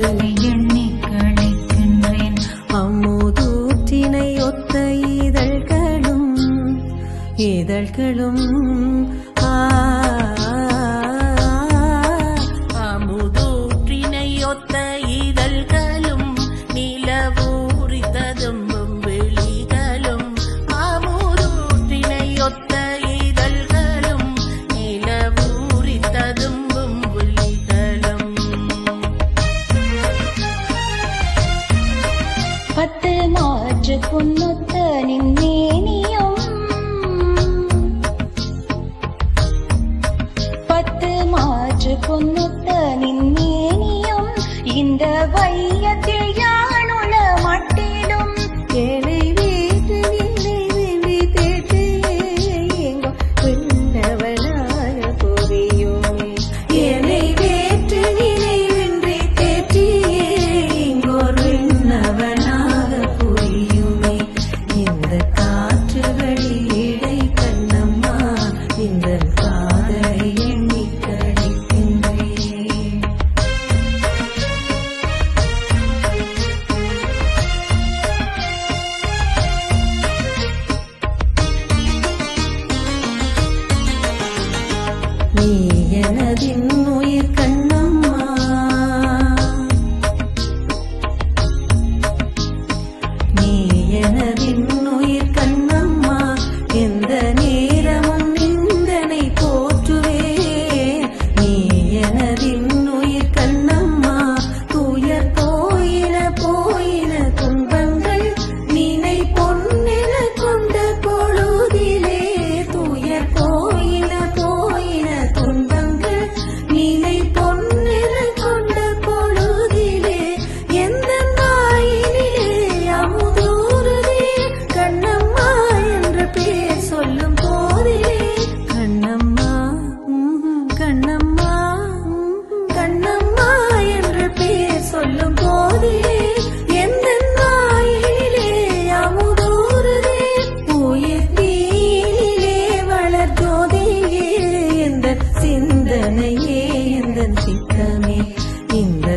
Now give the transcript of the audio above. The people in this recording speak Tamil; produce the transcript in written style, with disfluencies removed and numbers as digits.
அதனை எண்ணி கழிக்கின்றேன். அமுதூற்றினை ஒத்த இதழ்களும் அமுதூற்றினை ஒத்த இதழ்களும் நிலவூரித்ததும் விழிகளும். அமுதூற்றினை ஒத்த இதழ்களும் நிலவூரித்ததும் விழிகளும். பத்து மாற்று பொன்னொத்த நின்னேனியும் பொன்னொத்த நின்னேனியும் இந்த வையத்தில் யானுள மட்டிலும் ஏழை வீட்டு நிலை வேண்டி தேட்டு எங்கோ பின்னவனாக புரியுமே. ஏழை வீட்டு நிலை வென்றி தேற்றி எங்கோர் விண்ணவனாக புரியுமே. இந்த காற்றுகளில் இடை கண்ணம்மா இந்த காதலை எண்ணி நீ எனதின் உயிர் கண்ணம்மா, நீ எனதின் உயிர் கண்ணம்மா. எந்த நேரமும் நிந்தனை போற்றுவே. நீ எனதின் உயிர் கண்ணம்மா. துயர் போயின போயின துன்பங்கள் நீனை பொன்னென கொண்ட பொழுதிலே. துயர் போயின போயின துன்பங்கள் நீனை பொன்னென கொண்ட பொழுதிலே. எந்த வாயினிலே அமுதூறுதே கண்ணம்மா என்ற பேர் சொல்லும் போதிலே. கண்ணம்மா கண்ணம்மா கண்ணம்மா என்ற பேர் சொல்லும் போதிலே. எந்த வாயினிலே அமுதூறுதே உயிர் தீயிலே வளர் ஜோதியே. எந்த சிந்தனையே எந்த சித்தமே இந்த